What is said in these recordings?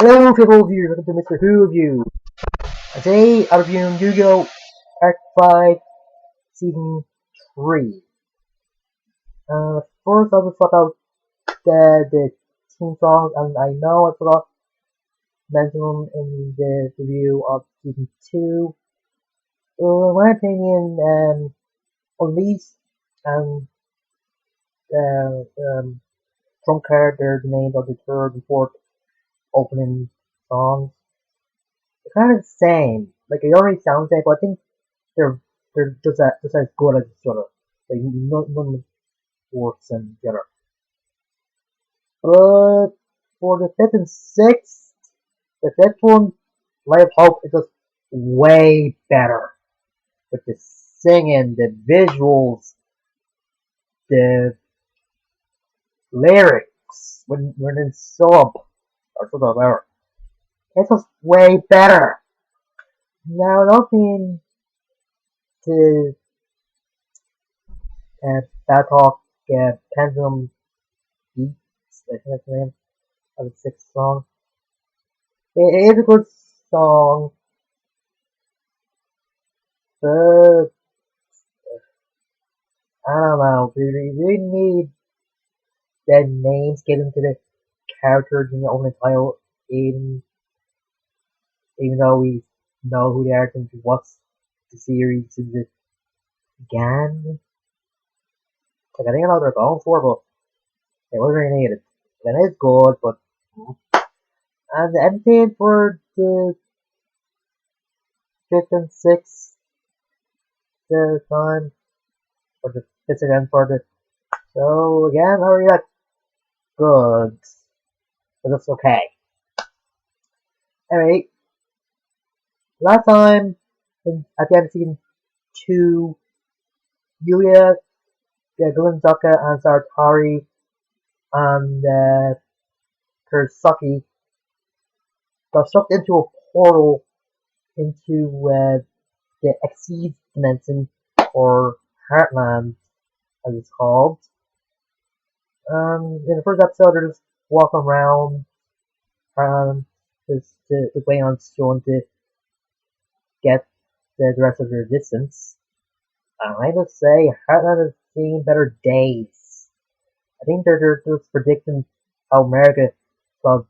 Hello, people viewers, welcome to Mr. Who review. Today, I'm reviewing Yu-Gi-Oh! Arc 5, Season 3. First, I'll just talk about the team songs, and I know I forgot to mention them in the review of Season 2. In my opinion, Elise and uh, um, Trump Card, they're the names of the third and fourth opening songs. They're kind of the same. Like, they already sound the same, but I think they're they're just as good as each other. Like none worse than the other. But for the fifth and sixth, the fifth one, Light of Hope, is just way better. With the singing, the visuals, the lyrics, when in sub or something like it's just way better. Now, not being to bad talk, Pendulum Beats, I think that's the name of the sixth song. It is a good song, but I don't know. We really need the names given to the characters in the opening title, even even though we know who they are since we watched the series since it began. Like, I think I know what they're going for, but it wasn't really needed. And it is good, but and the end theme for the fifth and sixth time, or the fifth again for the so again, not really that good, but that's okay. Anyway, last time at the end of season 2, Yuya, Glinzaka, and Saratari and Kurosaki got sucked into a portal into the Exceed Dimension, or Heartland, as it's called. In the first episode, they're just walking around, just waiting on Stone to get the rest of their distance. And I must say, Heartland has seen better days. I think they're just predicting how America will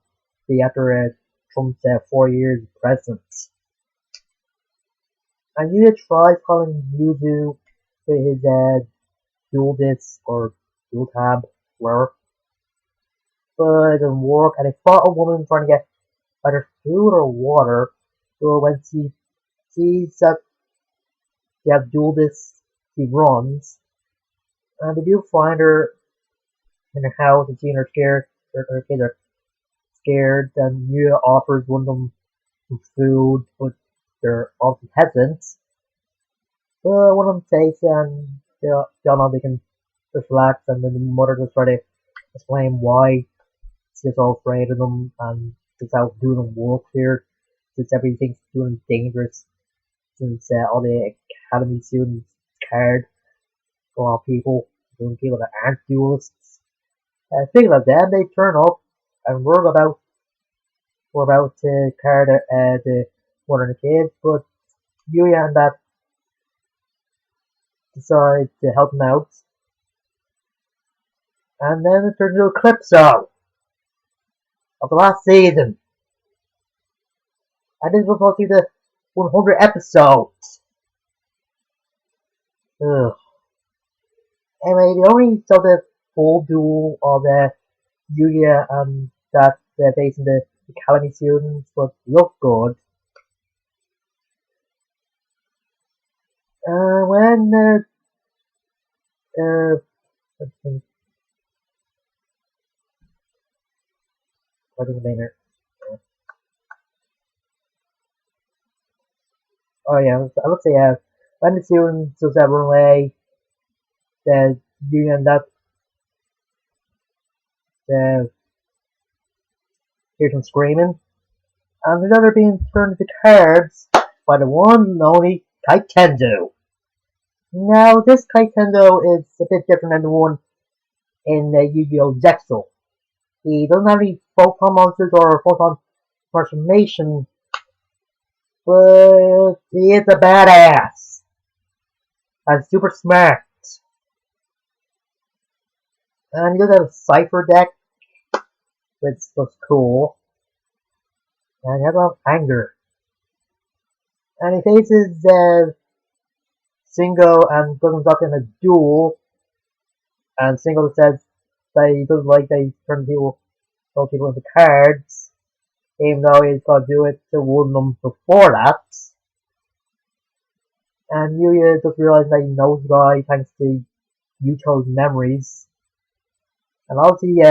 be after Trump's 4 years president. And Yuya tries calling Yuzu to his dual disc or dual tab, whatever, but it doesn't work. And they fought a woman trying to get either food or water. So when she sees that they have dual discs, she runs. And they do find her in her house and seeing her scared. Her kids are scared, and Yuya offers one of them some food, but they're obviously hesitant. But one of them takes it, and they all know they can just relax, and then the mother just try to explain why she's so afraid of them, and just how doing them work here, since everything's doing dangerous, since all the academy students scared for all people, doing people that aren't duelists. Speaking of them, they turn up, and we're about to card the one of the kids, but Yuya and that decide to help him out. And then it turns into a clip show of the last season. And this was supposed to be the 100 episodes. Ugh. Anyway, they only saw the full duel of Yuya and that facing the academy students, but looked good. When let's think, what is the name here? Oh yeah, I would say when the students just run away, the Yuya and that hear some screaming, and the other being turned into cards by the one and only Kaitendo. Now, this Kaitendo is a bit different than the one in Yu-Gi-Oh! Zexal. He doesn't have any photon monsters or photon transformation, but he is a badass and super smart. And he does have a cipher deck, which looks cool. And he has a lot of anger. And he faces Singo and Goten's up in a duel. And Singo says that he doesn't like that he's turning those people into cards, even though he's got to do it to one them before that. And Yuya just realizes that he knows the guy thanks to Yuto's memories. And obviously,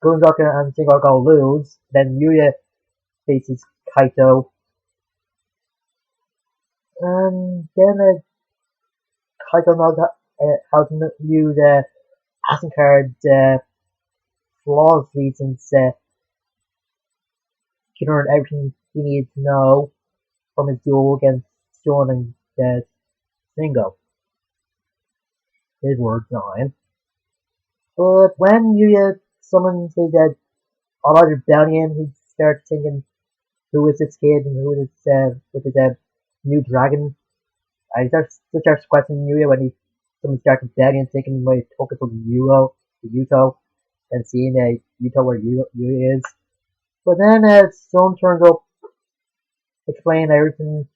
Gunzoka and Singo are going to lose. Then Yuya faces Kaito. And then Kaito knows how to use passing cards flawlessly since he learned everything he needed to know from his duel against Sean and Singo. His words on. But when Yuya summons his Allied Rebellion, he starts thinking, who is this kid and who is with his new dragon? He starts questioning Yuya when he summons Dark Rebellion, thinking he might took it from Yuto, and seeing Yuto where Yuya is. But then Sun turns up, explaining everything,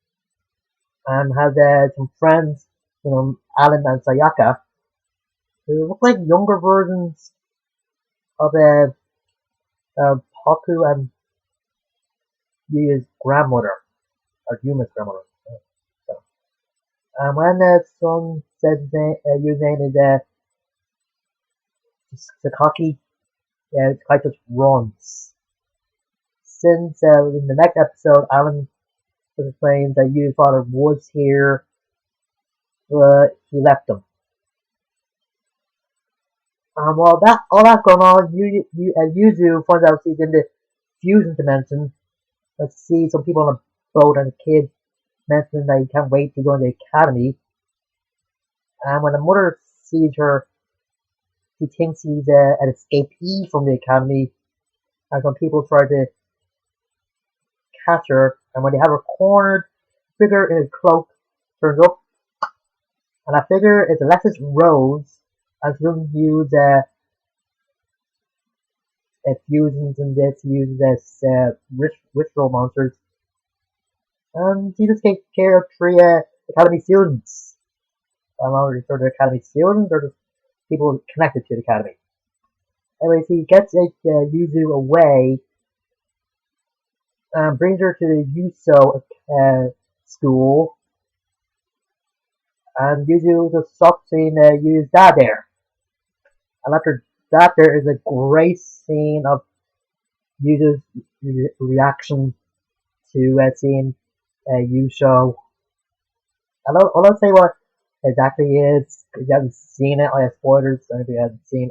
and has some friends, Alan and Sayaka, who look like younger versions of Haku and Yuya's grandmother, or Yuma's grandmother. So, when Sun says Yuya's name is Sakaki, Kaito just runs. Since in the next episode, Alan explains that Yuya's father was here, but he left him. While all that's going on, Yuzu finds out he's in the fusion dimension. Let's see some people on a boat and a kid mentioning that he can't wait to join the academy. And when the mother sees her, she thinks he's an escapee from the academy. And some people try to catch her. And when they have her cornered, a figure in a cloak turns up. And that figure is Alexis Rose. And she doesn't use fusions in this, she uses ritual monsters. And she just takes care of 3 academy students. I don't know if they're academy students or just people connected to the academy. Anyway, she gets Yuzu away and brings her to the Yuso school. And Yuzu just stops seeing Yuzu's dad there. And after that, there is a great scene of Yuzu's reaction to seeing Yusho. I'll not say what exactly is, because you haven't seen it. I have spoilers, so if you haven't seen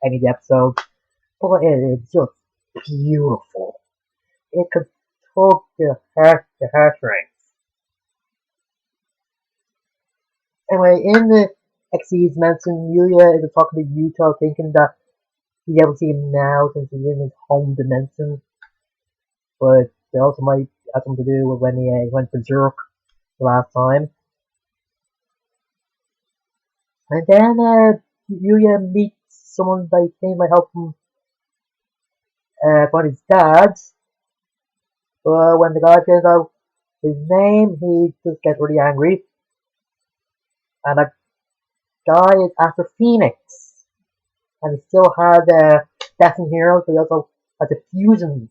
any of the episodes. But it's just beautiful. It could tug the heartstrings. Anyway, in the Xyz mention, Yuya is talking to Yuto, thinking that he's able to see him now since he's in his home dimension. But it also might have something to do with when he went berserk last time. And then Yuya meets someone that he thinks might help him find his dad. But when the guy finds out his name, he just gets really angry. And that guy is After Phoenix. And he still had Destiny Heroes, but he also has a fusion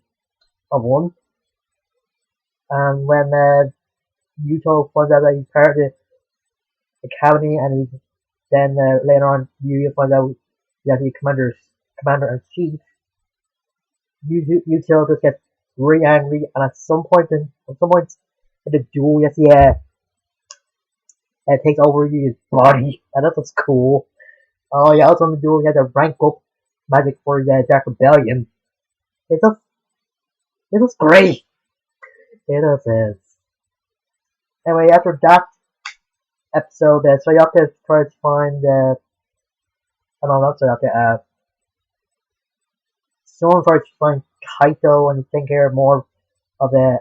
of one. And when Yuto finds out that he's part of the academy, and he's then later on Yuya finds out he's actually commander-in-chief, Yuto just gets really angry, and at some point in the duel, you see takes over Yuya's body, and that's what's cool. Oh yeah, also in the duel, he had to rank up magic for the Dark Rebellion. It's just great. It is. Anyway, after that episode, Sayaka tries to find, not Sayaka, Someone tries to find Kaito and take care more of the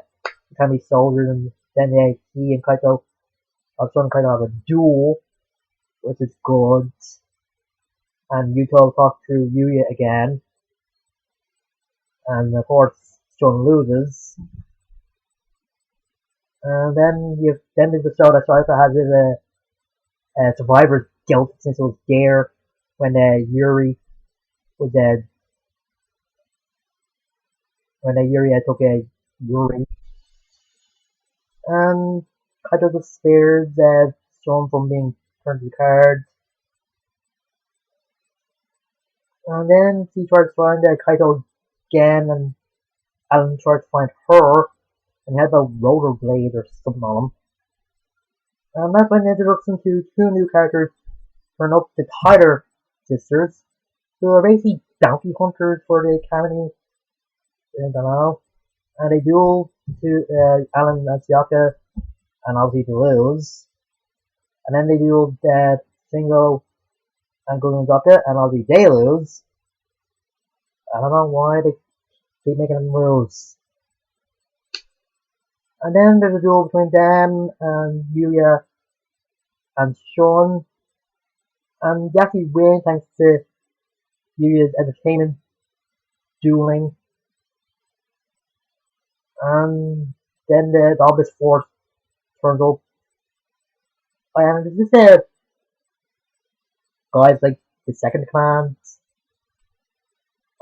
Akami soldiers, and then he and Kaito have some kind of a duel, which is good. And Yuto talks to Yuya again, and of course Sean loses. And then there's the show that Saito has with a survivor's guilt since it was there when Yuri was when Yuri took a Yuri, and Kaito just spares Sean from being turned to the card. And then she tries to find Kaito again, and Alan tries to find her, and he has a rollerblade or something on him. And that's when the introduction to two new characters turn up, the Tyler sisters, who are basically bounty hunters for the academy. I don't know. And they duel to Alan and Siaka, and obviously they lose. And then they duel Shingo and Gunzaka, and obviously they lose. I don't know why they keep making them lose. And then there's a duel between them and Yuya and Sean. And they actually win thanks to Yuya's entertainment dueling. And then the Obelisk Force turns up. And this is guys like the second command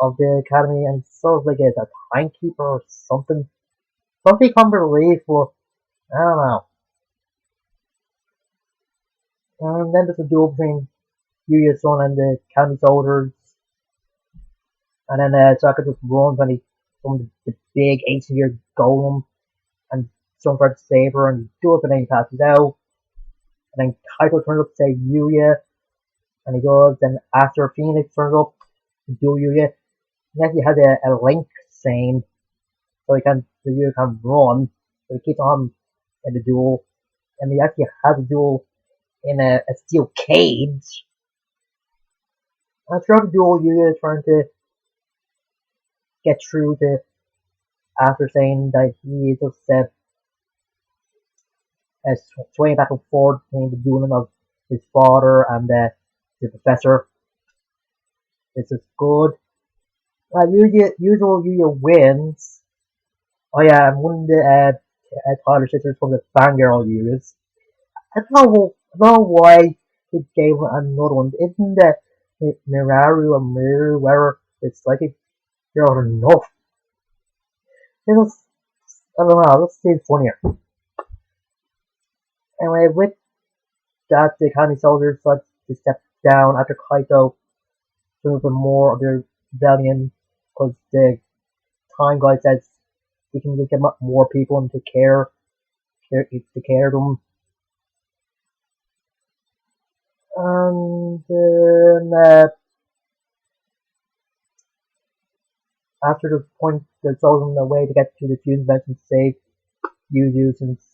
of the academy, and sort of like a timekeeper or something. Something come to relief, but I don't know. And then there's a duel between Yuya's son and the academy soldiers. And then Sokka just runs when he from the big 8-year golem, and someone tries to save her, and he do it, but then he passes out. And then Kaito turns up to save Yuya, and he does. Then after Phoenix turns up to do Yuya, he actually has a link saying so Yuya can run, so he keeps on in the duel, and he actually has a duel in a steel cage. And throughout the duel, Yuya is trying to get through to after saying that he just swaying back and forth between the dueling of his father and the professor. This is good. Usual Yuya wins. Oh yeah, and one of the Tyler sisters from the Fangirl Yuyas. I don't know why they gave another one. Isn't the Miraru or Miru, wherever it's like a girl enough? It was, I don't know, let's see funnier. Anyway, with that, the Kami soldiers start to step down after Kaito turns up more of their rebellion, because the time guy says he can get more people and take care of them. And then after the point, they're chosen a way to get to the student bench to save Yuzu since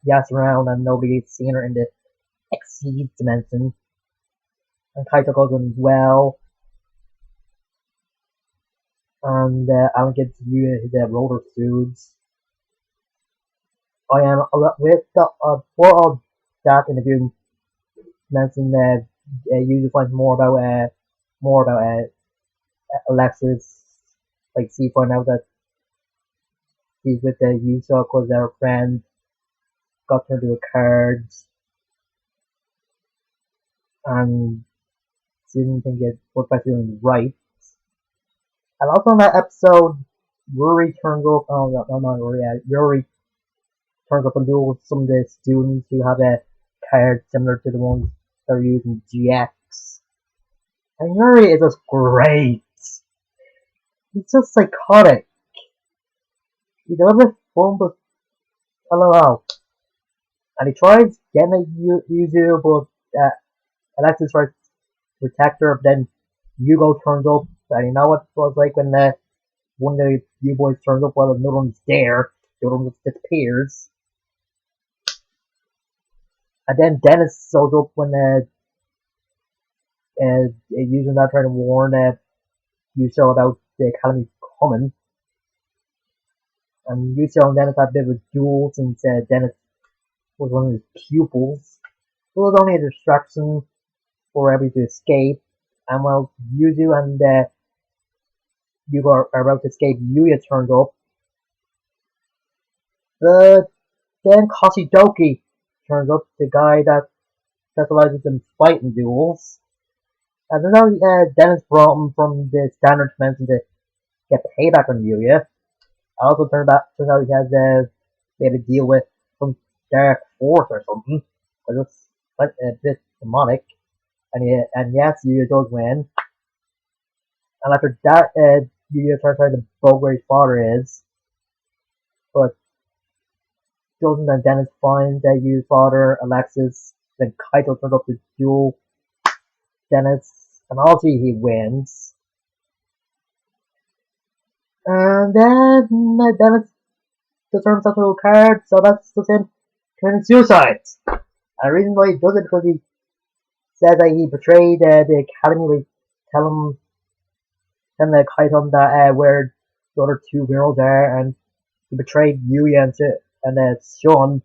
Yas around and nobody's seen her in the Exceed dimension. And Kaito goes in as well. And Alan gives you his roller suits. I am with the for all that in the viewing dimension. You find more about Alexis. Like, see, find out that he's with the Yuso because their friend got her to a cards and didn't think it was doing right. And also in that episode, Yuri turns up. Oh no, not Yuri. Yuri turns up and duels with some of the students who have a card similar to the ones they're using GX. And Yuri is just great. He's just psychotic. He's a little bit fun, but I don't know. And he tries getting a Yuzu, but Alexis tries to protect her, but then Yugo turns up, and you know what it was like when one of the U-boys turns up while another one's there, the other one just disappears. And then Dennis shows up when using that trying to warn Yuso about the academy coming, and Yuzo and Dennis had a bit of a duel since Dennis was one of his pupils. It was only a distraction for everybody to escape, and while Yuzu and Yugo are about to escape, Yuya turns up. But then Koshidoki turns up, the guy that specializes in fighting duels. And then Dennis brought him from the standard dimension to get payback on Yuya. Also turns out he has made a deal with some dark force or something. But it's quite a bit demonic. And yes, Yuya does win. And after that, Yuya tries to find the boat where his father is. But doesn't, and Dennis finds Yuya's father, Alexis. Then Kaito turns up to duel Dennis. And obviously he wins. And then Dennis turns himself into a card, so that's just him committing suicide. And the reason why he does it because he says that he betrayed the academy by telling the Kaito that where the other two girls are, and he betrayed Yuya and Sean,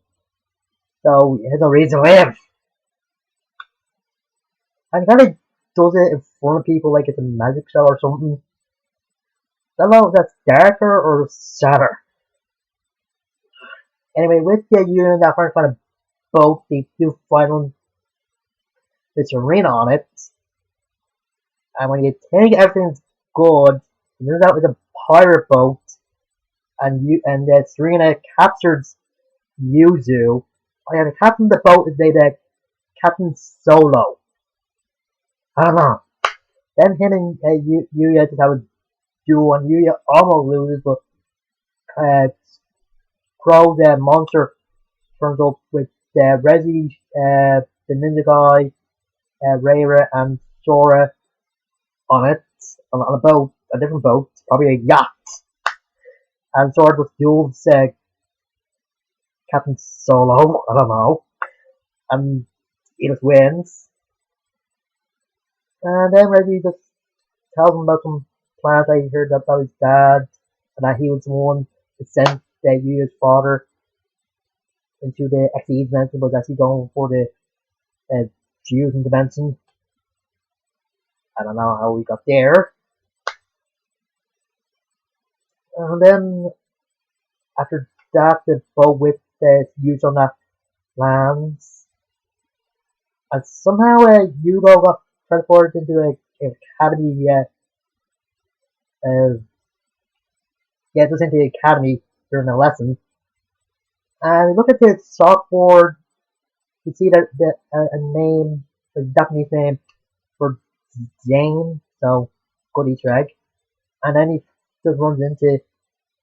so he has no reason to live. And he kind of does it in front of people like it's a magic show or something. I don't know if that's darker or sadder. Anyway, with the Yuya and that first kind of boat, they do find one with Serena on it. And when you think everything's good, it turns out it's a pirate boat, and Serena captures Yuzu. Oh yeah, the captain of the boat is named Captain Solo. I don't know. Then him and Yuya just have a duel, and Yuya almost loses, but Crow, the monster, turns up with Rezi, the ninja guy, Reira, and Sora on it, on a boat, a different boat, probably a yacht. And Sora just duels Captain Solo, I don't know, and he just wins. And then Reggie just tells him about some plans that he heard about his dad, and that he was the one that sent Yuya's father into the XE dimension, was actually going for the fusion dimension. I don't know how we got there. And then after that, the boat with the Yuzo on that lands. And somehow Yugo got transported into an academy. Just into the academy during a lesson. And we look at the chalkboard. You see that a name, a Japanese name for Jane. So good Easter egg. And then he just runs into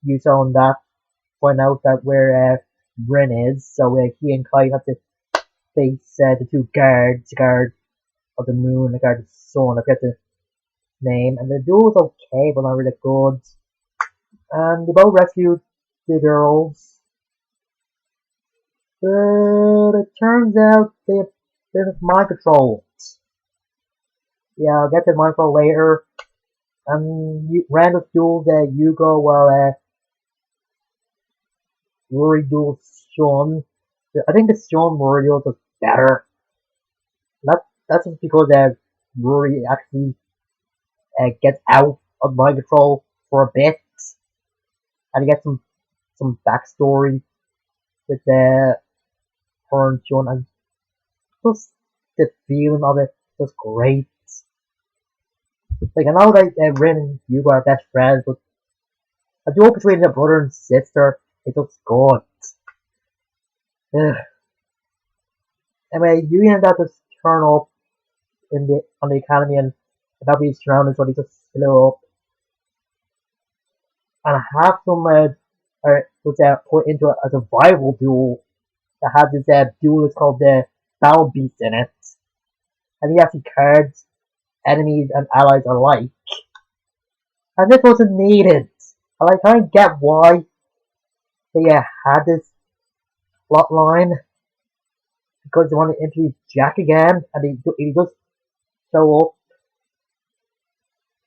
Yuzo and that, find out that where Rin is. So he and Kai have to face the two guards, the guard of the moon, the guard of the sun. I forget the name. And the duel was okay, but not really good. And they both rescued the girls. But it turns out they've been mind controlled. Yeah, I'll get to mind control later. Randall duels Yugo while Rory duels Sean. I think the Sean Rory duel was better. That's just because Rory actually gets out of mind control for a bit, and you get some backstory with her and Sean, and just the feeling of it was great. Like, I know that Rin and Yugo are best friends, but a duel between a brother and sister, it looks good. Ugh. Anyway, Yuya and that just turn up on the academy, and without being surrounded, so they just flew up. And half of them was put into a survival duel that had this duelist called the Battle Beast in it. And he has the cards, enemies and allies alike. And this wasn't needed. And I can't get why they had this plot line, because they want to introduce Jack again, and he just show up.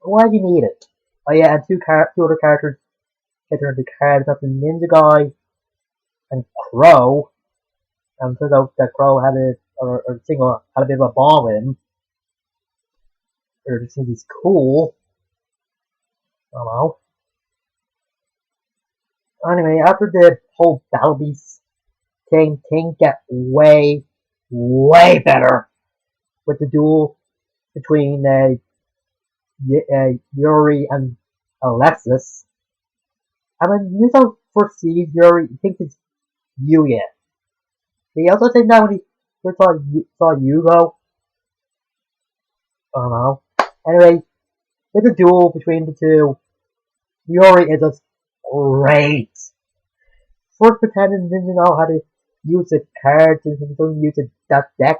Why do you need it? Oh yeah, and two other characters get turned into cards. That's the Ninja Guy and Crow. And turns out that Crow had or Single had a bit of a bond with him. Or just think he's cool. I don't know. Anyway, after the whole Battle Beast thing, things get way better with the duel between Yuri and Alexis. And when Yuzo first sees Yuri, he thinks it's Yuya. He also said that when he first saw Yugo. I don't know. Anyway, with the duel between the two, Yuri is just great. First pretending didn't know how to use the cards and he doesn't use that deck.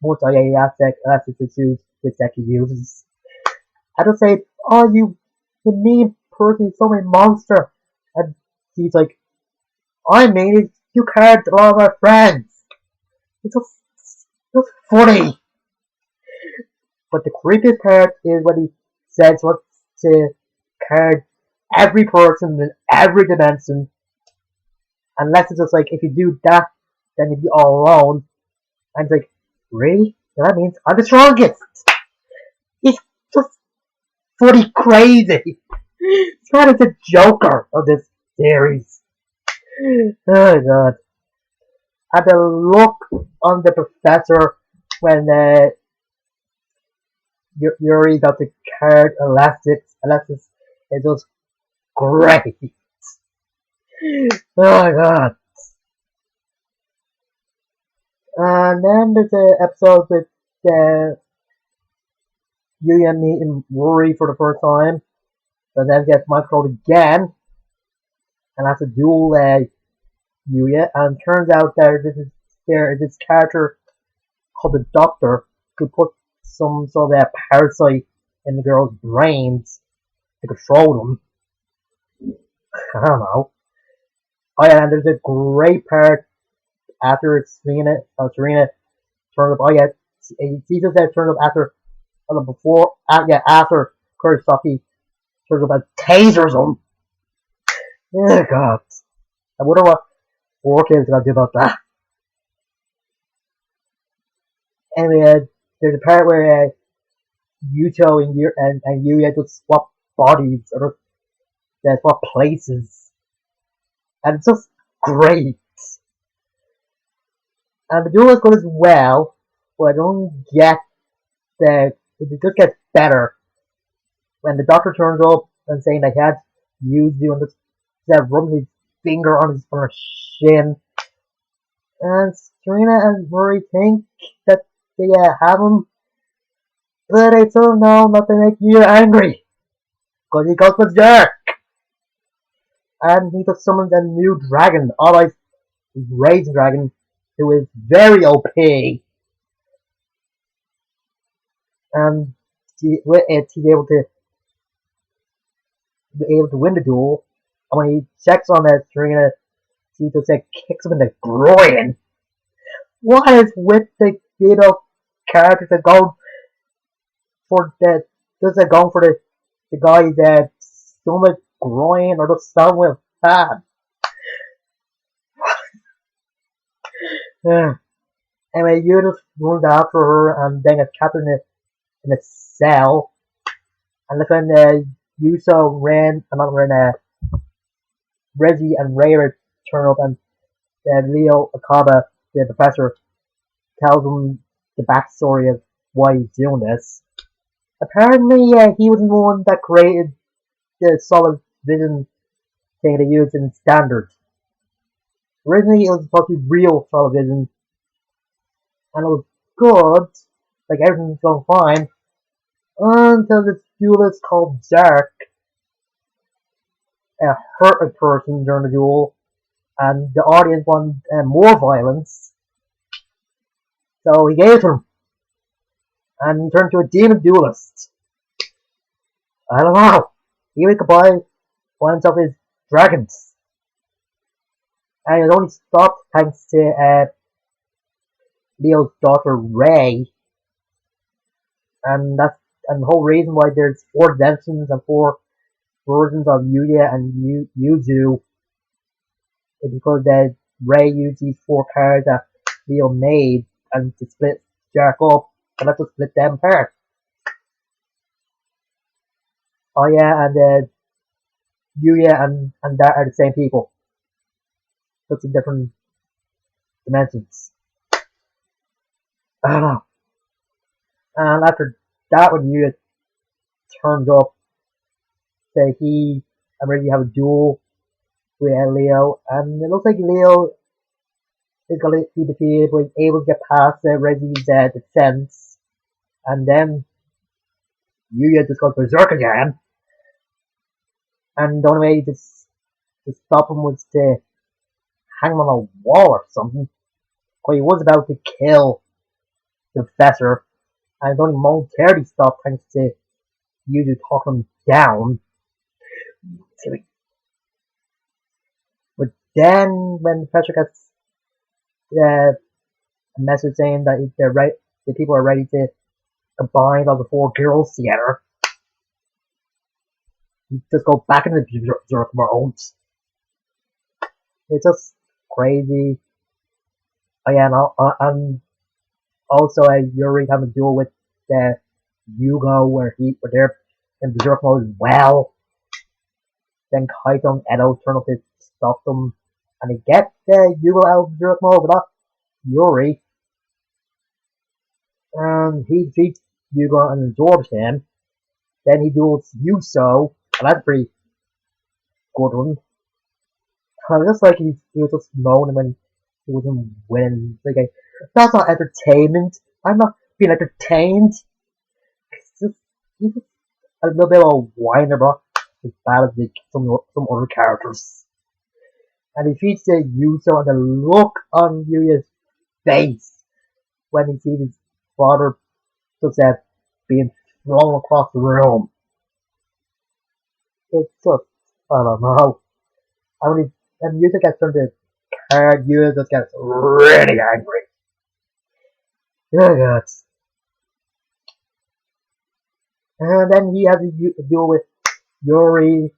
Most IAS deck, that's just which deck he uses. I just say, oh, you mean person, you're so many monster. And he's like, I made it, you cards are all my friends. It's just funny. But the creepiest part is when he says what to card every person in every dimension. Unless it's just like, if you do that, then you'd be all alone. And it's like, really? That means I'm the strongest. He's just funny crazy. He's kind of the Joker of this series. Oh god. And the look on the professor when Yuri got the card Alexis is just great. Oh god. And then there's an episode with Yuya meeting Rory for the first time. So then gets microed again and has to duel Yuya. And turns out there is this character called the Doctor who put some sort of parasite in the girl's brains to control them. I don't know. Oh yeah, and there's a great part after Serena turns up. Oh yeah, Caesar said turns up after, before, after Kurosaki turns up and tasers him. Oh god. I wonder what 4K is gonna do about that. Anyway, there's a part where Yuto and Yuya just swap bodies or they swap places. And it's just great. And the duel is good as well, but I don't get it just gets better when the doctor turns up and saying that he had used you and just rubbing his finger on his shin. And Serena and Murray think that they have him, but they still know not to make you angry. Because he goes berserk. And he just summons a new dragon, allies Raging Dragon, who is very OP. And with it, he's able to win the duel. And when he checks on that Serena, he just kicks him in the groin. What is with the characters that go for the guy's stomach, groin, or just somewhere bad? Anyway, you just runs after her and then gets captured in a cell. And look when Yuso, Reggie and Ray turn up and Leo Akaba, the professor, tells him the backstory of why he's doing this. Apparently, he was the one that created the solid vision thing they used in standard. Originally, it was supposed to be real solid vision, and it was good, like everything was going fine, until this duelist called Zark hurt a person during the duel, and the audience wanted more violence, so he gave it to him, and he turned into a demon duelist. I don't know. He could buy himself his dragons. And it only stopped thanks to Leo's daughter Ray. And that's the whole reason why there's 4 dimensions and 4 versions of Yuya and Yuzu is because Ray used these four cards that Leo made and to split Jack up and not to split them apart. Oh yeah, and Yuya and that are the same people, just in different dimensions. I don't know. And after that, when Yuya turns up, say he and Reggie have a duel with Leo, and it looks like Leo is going to be defeated, but able to get past Reggie's defense, and then Yuya just goes berserk again, and the only way to stop him was to hang him on a wall or something. But he was about to kill the professor, and it's only momentarily stopped thanks to Yuya talking him down. But then, when the professor gets a message saying that they're right, the people are ready to combine all the four girls together, you just go back into the berserk mode. It's just crazy. Oh yeah, and also Yuri having to deal with the Yugo where they're in berserk mode as well. Then Kaito and Edo turn up to stop them, and they get the Yugo out of berserk mode, but not Yuri. And he defeats Yugo and absorbs him. Then he duels Yuso, and that's a pretty good one. Just like he was just moaning when he wasn't winning. It's like, that's not entertainment. I'm not being entertained. It's just, he's just a little bit of a whiner, but as bad as some other characters. And he feeds the Yuso, and the look on Yuya's face when he sees his father just being thrown across the room. It's just, I don't know. And Yuya gets turned to card, Yuya just gets really angry. Oh god. And then he has to deal with Yuri.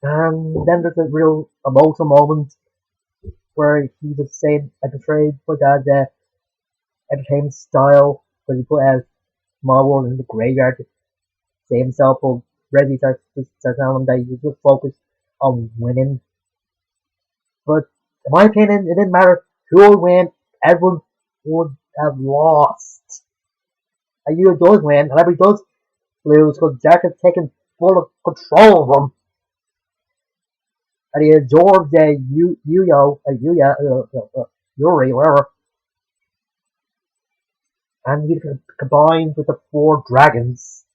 And then there's a real emotional moment where he was saying, I betrayed my dad's entertainment style, but he put a small world in the graveyard to save himself. But Reggie starts telling him that he was just focused on winning. But in my opinion, it didn't matter who would win, everyone would have lost. And you does win, and everybody does lose because Jack is taking full control of him. And he absorbs Yuri, whatever. And he combines with the four dragons.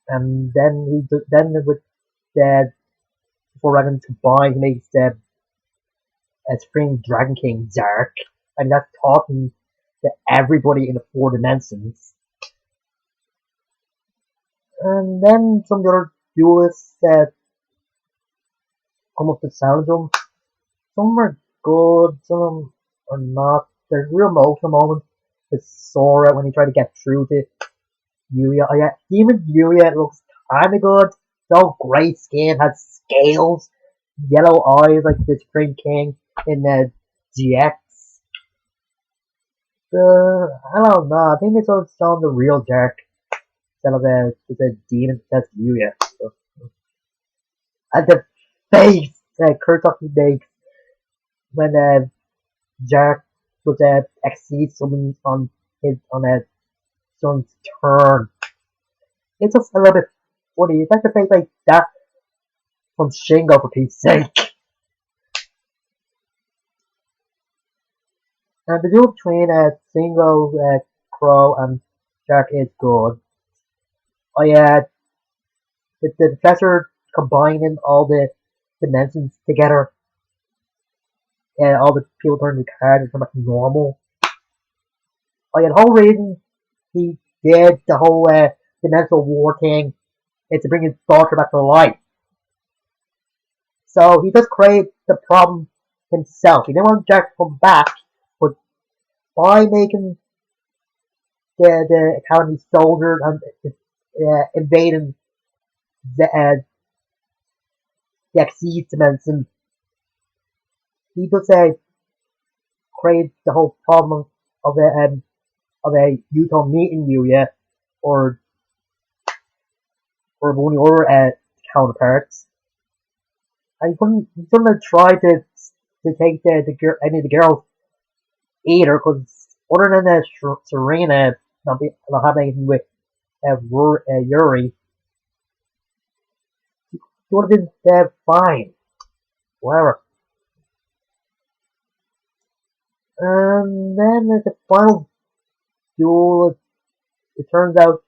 And then with the four dragons combined, he makes the Supreme Dragon King Zark. And that's talking to everybody in the four dimensions. And then some of the other duelists come up to challenge him. Some are good, some of them are not. There's real emotional moments with Sora when he tried to get through to Yuya. Oh yeah, even Yuya looks kinda good. So grey skin, has scales, yellow eyes like the Supreme King in the GX. I don't know, I think it's all showing the real Jack instead of the demon that's Yuya. So, and the face that Kurtoki makes when Jack would exceed someone on a son's turn. It's just a little bit funny. It's like to face like that from Shingo for Pete's sake. And the duel between Shingo, Crow, and Jack is good. Oh yeah, with the professor combining all the dimensions together, and all the people turn the card and come back to normal. Oh yeah, the whole reason he did the whole dimensional war thing is to bring his daughter back to life. So he just created the problem himself. He didn't want Jack to come back, but by making the Academy soldier and invading the exceed dimension. He does create the whole problem of a Utah meeting you, yeah, or one of your counterparts. And you couldn't try to take any of the girls either, because other than Serena not having anything with Yuri, you would have been fine. Whatever. And then at the final duel, it turns out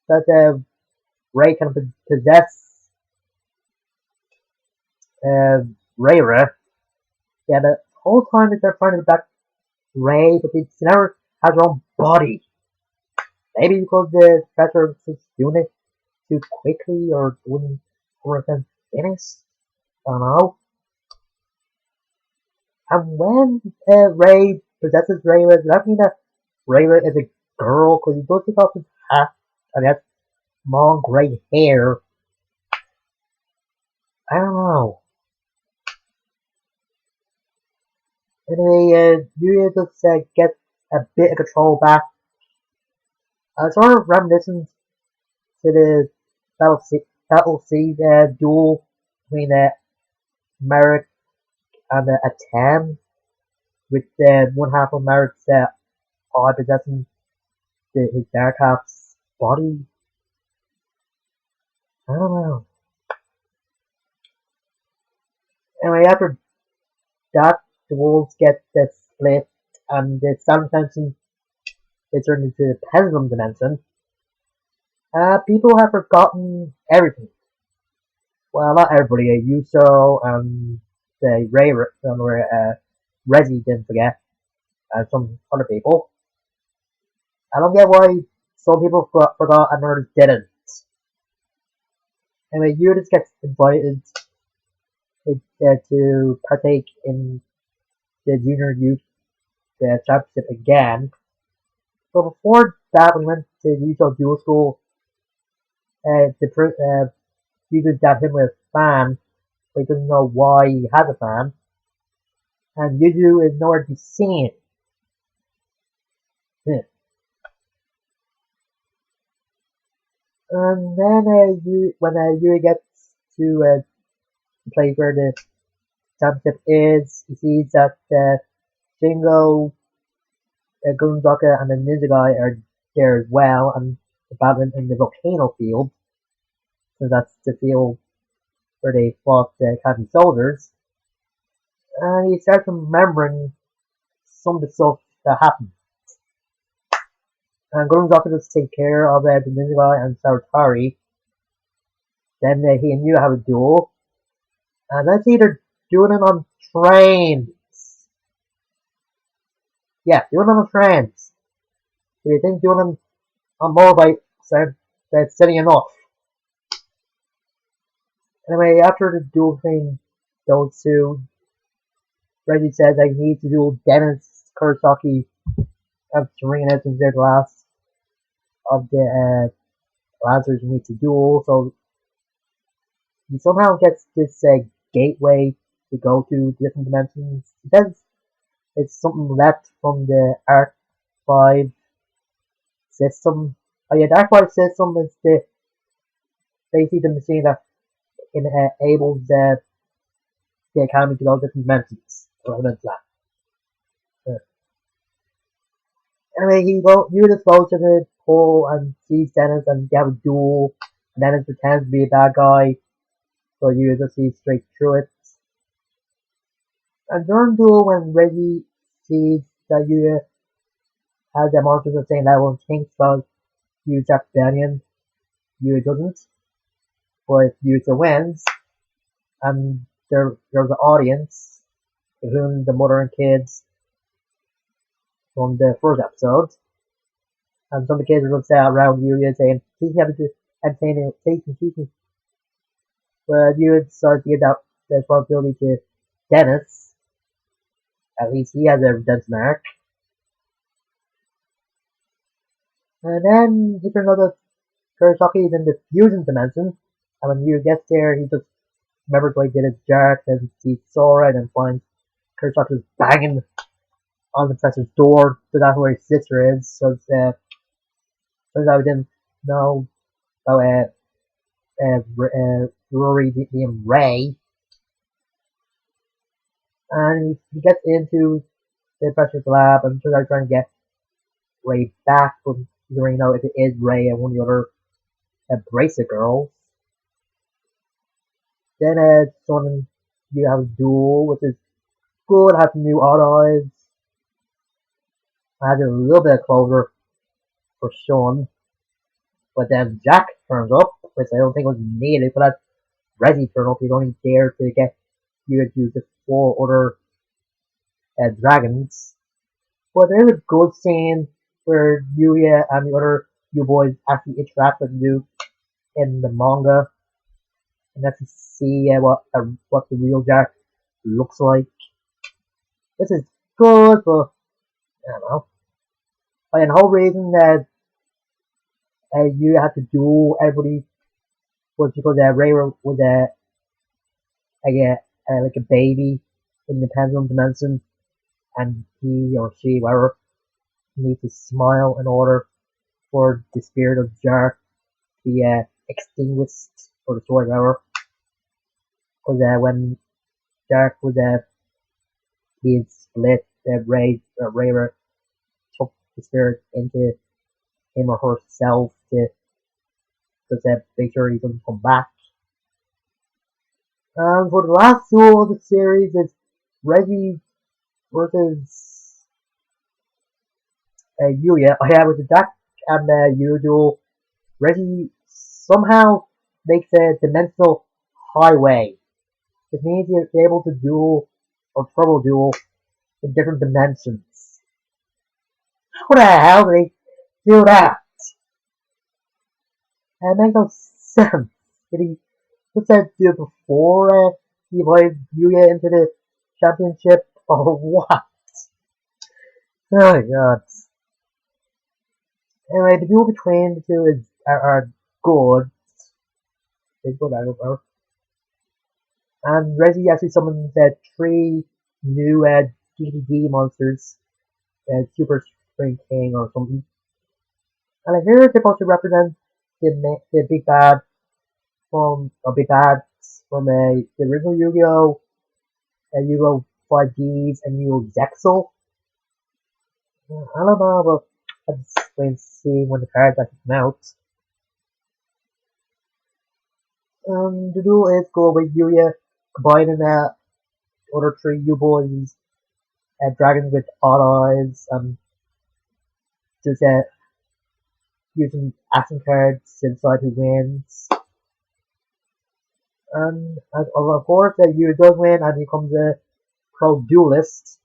that Ray kind of possessed Rayra. Yeah, the whole time that they're trying to back Ray, but she never has her own body. Maybe because the professor was doing it too quickly or wouldn't work and finish. I don't know. And when Ray possesses Rayra, does that mean that Rayra is a girl? Because he does take off his hat and he has long grey hair. I don't know. Anyway, Yuya just gets a bit of control back. Sort of reminiscent to the Battle Sea duel between Merrick and Atem, with one half of Merrick's eye possessing his dark half's body. I don't know. Anyway, after that, the wolves get split, and the Southern Dimension is turned into the Pendulum Dimension. People have forgotten everything. Well, not everybody. Yuso and Rezi didn't forget, and some other people. I don't get why some people forgot and others didn't. Anyway, Eudes gets invited to partake in the Junior Youth Championship again. But before that, when he went to Utah Dual School, Eudes got him with a fan, but he doesn't know why he has a fan. And Yuzu is nowhere to be seen. Yeah. And then when Yui gets to the place where the championship is, he sees that Jingo, Gunzaka, and the ninja guy are there as well, and battling in the volcano field. So that's the field where they fought the Academy soldiers. And he starts remembering some of the stuff that happened. And Gunzaka just take care of the ninja guy and Saratari. Then he and Yu have a duel. And let's see, they're doing it on trains. Yeah, doing it on trains. Do you think doing them on motorbikes that's silly enough? Anyway, after the duel between those two, Reggie says I need to duel Dennis Kurosaki and Serena since they're the last of the Lancers who need to duel. So he somehow gets this gateway to go to different dimensions. He says it's something left from the Arc 5 system. Oh yeah, the Arc 5 system is basically the machine that enables the Academy to go to different dimensions. Yeah. Anyway, Eunice goes to the pool and sees Dennis and they have a duel. And Dennis pretends to be a bad guy, so Eunice sees straight through it. And during the duel, when Reggie sees that Eunice has the monsters of the same level and thinks about Eunice Rebellion, Eunice doesn't. But Eunice wins, and there's an audience, including the mother and kids from the first episode. And some of the kids are upset around Yuya saying, he's having to entertain teaching. But Yuya decides to give that responsibility to Dennis. At least he has a redemption arc. And then it turns out that Kurosaki is in the fusion dimension, and when Yu gets there, he just remembers what he did as Jack, and sees Sora, and then finds Kurosaki banging on the professor's door, so that's where his sister is. So it's, turns out we didn't know about Rory being Ray, and he gets into the professor's lab, and turns out trying to get Ray back, but you already know if it is Ray and one of the other bracelet girls. Then someone you have a duel, which is good, has new odd eyes, has a little bit of closure for Sean. But then Jack turns up, which I don't think was needed, but that's Reggie turn up, he's only there to get you to use the four other dragons. But there's a good scene where Yuya and the other you boys actually interact with Luke in the manga, and that's to see what the real Jack looks like. This is good, but I don't know. Like, the whole reason that you had to duel everybody was because Ray was like a baby in the pendulum dimension, and he or she, whatever, needs to smile in order for the spirit of Jar to be extinguished or destroyed, whatever. Because when Jar was being split, Ray took the spirit into him or herself to just make sure he doesn't come back. For the last duel of the series, it's Reggie versus Yuya. With the Jack and Yu duel, Reggie somehow makes a dimensional highway. This means he's able to duel or trouble duel in different dimensions. How the hell did they do that? It makes no sense. Did he just do it before he invited Yuya into the championship or what? Oh god. Anyway, the duel between the two are good. It's good, I don't know. And Reggie actually summons three new DDD monsters, Super Spring King or something. And I hear they're supposed to represent the big bad big bads from the original Yu-Gi-Oh! Yu-Gi-Oh! 5Ds and Yu-Gi-Oh! Zexal. I don't know, but I'll just wait and see when the cards actually come out. The duel is cool with Yuya combining other three U-boys, dragons with odd eyes, just using action cards to decide who wins. And of course, Yuya does win and he becomes a pro duelist.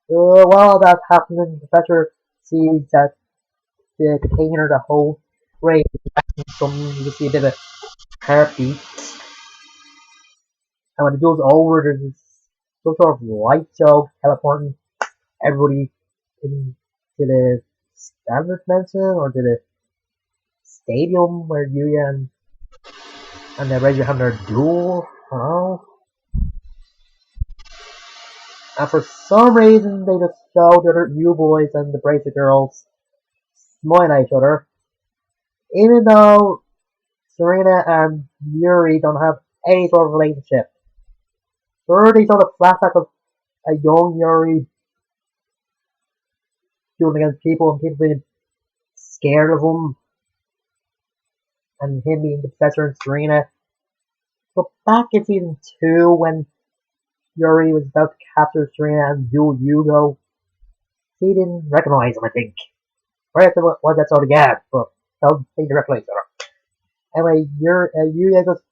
While that's happening, the Professor sees that the container, the whole ray, you see a bit of a heartbeat. And when the duel's over, there's some sort of light show teleporting everybody into the standard dimension or to the stadium where Yuya and the Reggie have their duel. I don't know. And for some reason, they just show the other U-boys and the bracelet girls smile at each other, even though Serena and Yuri don't have any sort of relationship. Sure, they show the flashback of a young Yuri dueling against people and people being scared of him, and him being the professor and Serena. But back in season 2, when Yuri was about to capture Serena and duel Yugo, he didn't recognize him, I think. Right after what that's all again, but I don't think they recognize her. Anyway, Yuya just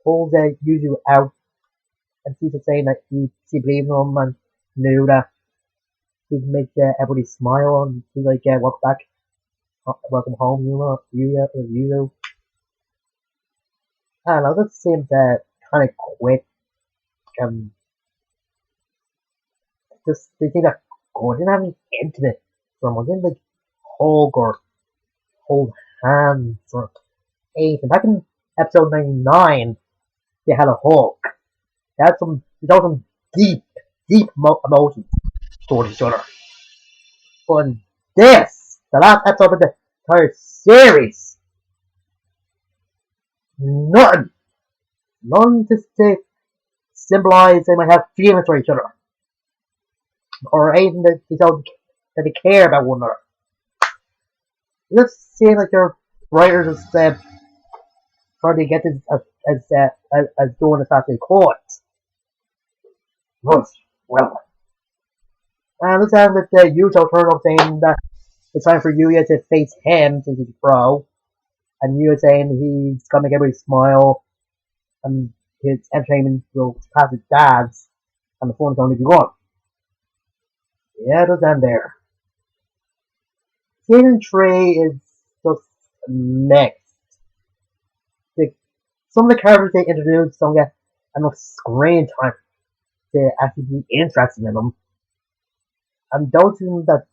pulls Yuzu out and she's saying that she believed in him and knew that he'd make everybody smile, and she's like, welcome back, welcome home, Yuzu. I don't know, that seemed kind of quick, and just, they seemed good, didn't have any intimate from, didn't like hug or hold hands or eight. And back in episode 99, they had a Hulk. They had some deep, emotions towards each other. But in this, the last episode of the entire series, none, none to symbolize they might have feelings for each other or anything that they care about one another. It just seems like their writers just trying to get this as doing as fast as they could. Well, and let's end with the usual turtle saying that it's time for Yuya to face him since he's a pro, and Yuya saying he's gonna make everybody smile, and his entertainment will pass his dad's, and the fun's only begun. Yeah, it does end there. Season 3 is just mixed. The, some of the characters they introduce don't get enough screen time to actually be interested in them. And those that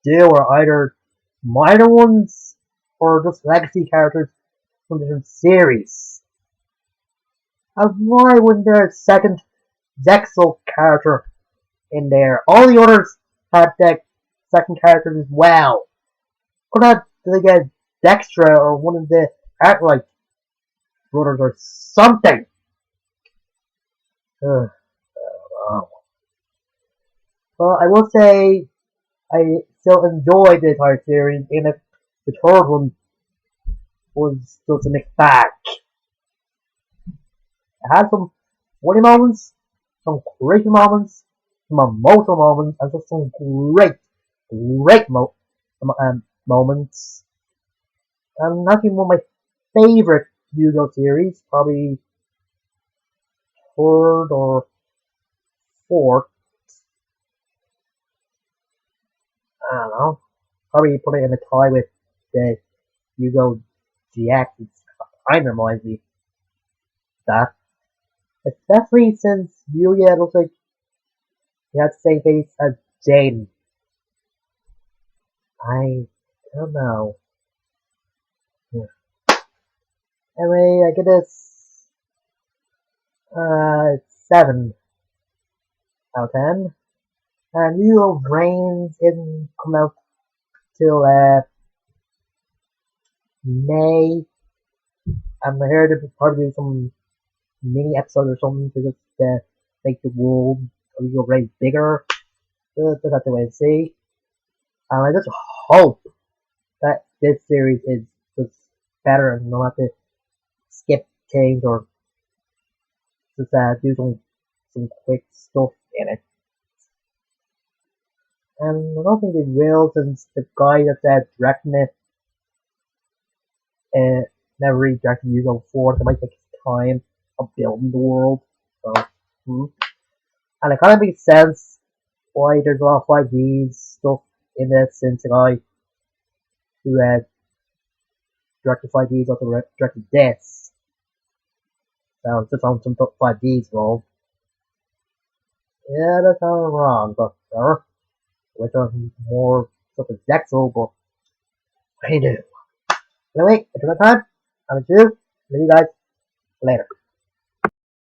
do are either minor ones or just legacy characters from different series. And why wouldn't there a second Zexel character in there? All the others had that second characters as well. Could have like a Dextra or one of the Arkwright brothers or something. Ugh, well, I will say I still enjoyed the entire series, even if the third one was just a mixed bag. It had some funny moments, some crazy moments, some emotional moments, and just some great moments. And not even one of my favorite Yu-Gi-Oh series, probably third or fourth. I don't know. Probably put it in a tie with the Yu-Gi-Oh GX. It kind of reminds me of that. Especially since Yuya looks like he has the same face as Jaden. I don't know. Anyway, I give this 7 out of 10. And Yu-Gi-Oh! Reigns isn't coming out till May. I'm here to probably do some mini episode or something to just make the world of Yu-Gi-Oh! Reigns bigger. Just have to wait and see. And I just hope that this series is just better and not have to skip things or just do some quick stuff in it. And I don't think it will, since the guy that's directing it never really directed Yu-Gi-Oh! Before, so it might take his time of building the world. So, and it kind of makes sense why there's a lot of 5D stuff in this, since the guy who directed 5Ds also directed this. So just on some 5Ds involved. Yeah, that's kind of wrong, but whatever. With more stuff as Dexel, but what do you do? Anyway, until next time, I'm Mr.Who. See you guys later.